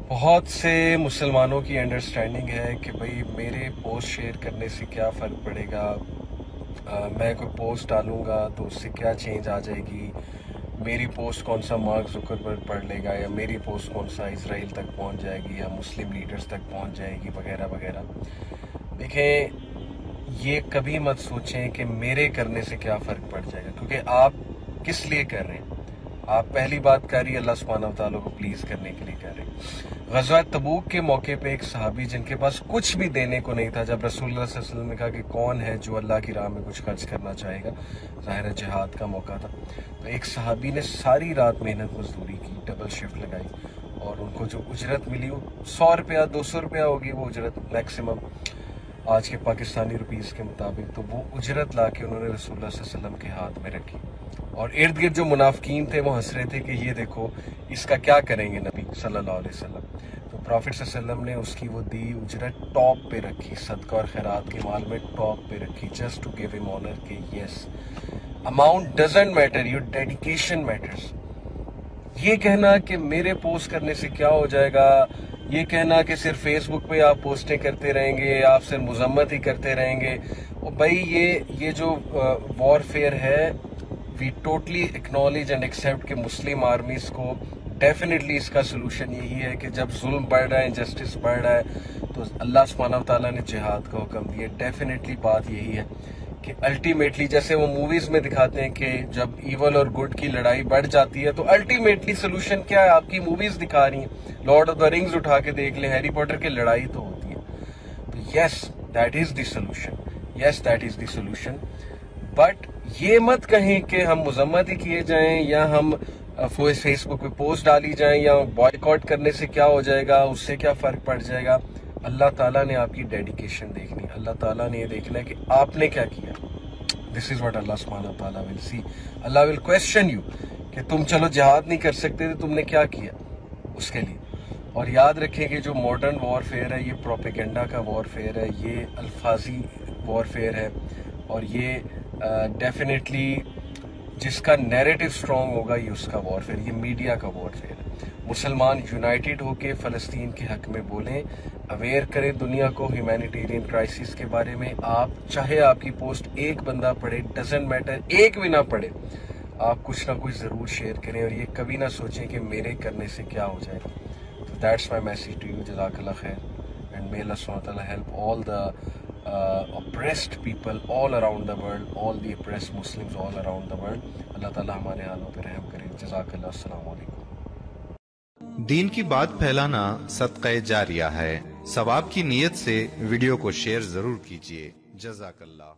بہت سے مسلمانوں کی انڈرسٹینڈنگ ہے کہ بھئی میرے پوسٹ شیئر کرنے سے کیا فرق پڑے گا، میں کوئی پوسٹ ڈالوں گا تو اس سے کیا چینج آ جائے گی، میری پوسٹ کون سا مارک زکربرگ پڑھ لے گا، یا میری پوسٹ کون سا اسرائیل تک پہنچ جائے گی یا مسلم لیڈرز تک پہنچ جائے گی وغیرہ وغیرہ۔ دیکھیں، یہ کبھی مت سوچیں کہ میرے کرنے سے کیا فرق پڑ جائے گا، کیونکہ آپ کس لیے کر رہے ہیں؟ آپ پہلی بات کر رہی اللہ سبحانہ وتعالیٰ کو پلیز کرنے کے لیے کر رہے ہیں۔ غزوہ تبوک کے موقع پہ ایک صحابی جن کے پاس کچھ بھی دینے کو نہیں تھا، جب رسول اللہ صلی اللہ علیہ وسلم نے کہا کہ کون ہے جو اللہ کی راہ میں کچھ خرچ کرنا چاہے گا، ظاہر جہاد کا موقع تھا، تو ایک صحابی نے ساری رات محنت مزدوری کی، ڈبل شفٹ لگائی، اور ان کو جو اجرت ملی وہ 100 روپیہ 200 روپیہ ہوگی وہ اجرت میکسیمم آج کے پاکستانی روپیز کے مطابق، تو وہ اجرت لا کے انہوں نے رسول اللہ صلی اللہ علیہ وسلم کے ہاتھ میں رکھی، اور ارد گرد جو منافقین تھے وہ ہنس رہے تھے کہ یہ دیکھو اس کا کیا کریں گے نبی صلی اللہ علیہ وسلم۔ تو پروفٹ صلی اللہ علیہ وسلم نے اس کی وہ دی اجرت ٹاپ پہ رکھی، صدقہ اور خیرات کے مال میں ٹاپ پہ رکھی، just to give him honour کہ yes amount doesn't matter, your dedication matters. یہ کہنا کہ میرے پوسٹ کرنے سے کیا ہو جائے گا، یہ کہنا کہ صرف فیس بک پہ آپ پوسٹیں کرتے رہیں گے، آپ صرف مذمت ہی کرتے رہیں گے، اور بھائی یہ جو وار فیئر ہے، وی ٹوٹلی اکنالج اینڈ ایکسیپٹ کہ مسلم آرمیز کو ڈیفینیٹلی اس کا سلوشن یہی ہے کہ جب ظلم بڑھ رہا ہے، انجسٹس بڑھ رہا ہے، تو اللہ سبحانہ وتعالیٰ نے جہاد کا حکم دیا۔ ڈیفینیٹلی بات یہی ہے کہ الٹیمیٹلی جیسے وہ موویز میں دکھاتے ہیں کہ جب ایول اور گڈ کی لڑائی بڑھ جاتی ہے تو الٹیمیٹلی سلوشن کیا ہے، آپ کی موویز دکھا رہی ہیں، لارڈ آف دا رنگز اٹھا کے دیکھ لیں، ہیری پوٹر کی لڑائی تو ہوتی ہے۔ تو yes that is the solution, yes that is the solution, but یہ مت کہیں کہ ہم مذمت ہی کیے جائیں، یا ہم فیس بک پہ پوسٹ ڈالی جائیں، یا بائیکاٹ کرنے سے کیا ہو جائے گا، اس سے کیا فرق پڑ جائے گا۔ اللہ تعالیٰ نے آپ کی ڈیڈیکیشن دیکھنی، اللہ تعالیٰ نے یہ دیکھنا ہے کہ آپ نے کیا کیا۔ دس از واٹ اللہ سبحانہ تعالیٰ ول سی، اللہ ول کویسچن یو کہ تم چلو جہاد نہیں کر سکتے تھے، تم نے کیا کیا اس کے لیے۔ اور یاد رکھیں کہ جو ماڈرن وار فیئر ہے، یہ پروپیگنڈا کا وار فیئر ہے، یہ الفاظی وار فیئر ہے، اور یہ ڈیفینیٹلی جس کا نیریٹو سٹرونگ ہوگا یہ اس کا وار فیئر، یہ میڈیا کا وار فیئر ہے۔ مسلمان یونائٹڈ ہو کے فلسطین کے حق میں بولیں، اویئر کریں دنیا کو ہیومینیٹیرین کرائسس کے بارے میں۔ آپ چاہے آپ کی پوسٹ ایک بندہ پڑھے، ڈزنٹ میٹر، ایک بھی نہ پڑھے، آپ کچھ نہ کچھ ضرور شیئر کریں، اور یہ کبھی نہ سوچیں کہ میرے کرنے سے کیا ہو جائے گا۔ تو that's my message to you, جزاک اللہ خیر، and may Allah subhanahu wa ta'ala help all the oppressed people all around the world, all the oppressed Muslims all around the world۔ اللہ تعالیٰ ہمارے حالوں پہ رحم کرے، جزاک اللہ، السلام علیکم۔ دین کی بات پھیلانا صدقہ جاریہ ہے، ثواب کی نیت سے ویڈیو کو شیئر ضرور کیجیے، جزاک اللہ۔